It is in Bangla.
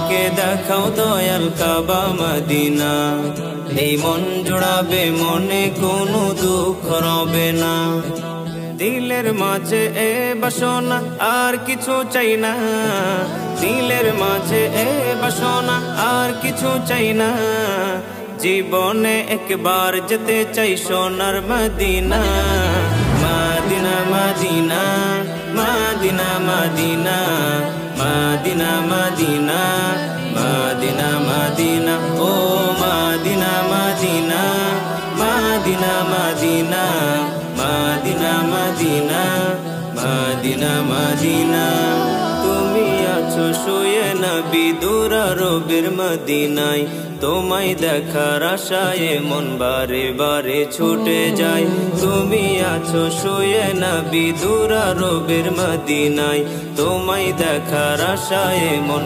আমাকে দেখাও দয়াল কাবা মদিনা। এই মন জোড়াবে, মনে কোনো দুঃখ রবে না। দিলের মাঝে এ বাসনা, আর কিছু চাই না। দিলের মাঝে এ বাসনা, আর কিছু চাই না। জীবনে একবার যেতে চাই সোনার Medina. Medina Medina Medina Medina Medina Medina Medina Medina ও Medina Medina Medina Medina Medina Medina Medina Medina. তুমি আছো শুয়ে নবী দুরারবের মদিনায়, তোমায় দেখার আশায় মন বারে বারে ছুটে যায়। তুমি আছো শুয়ে নবী দুরারবের মদিনায়, তোমায় দেখার আশায় মন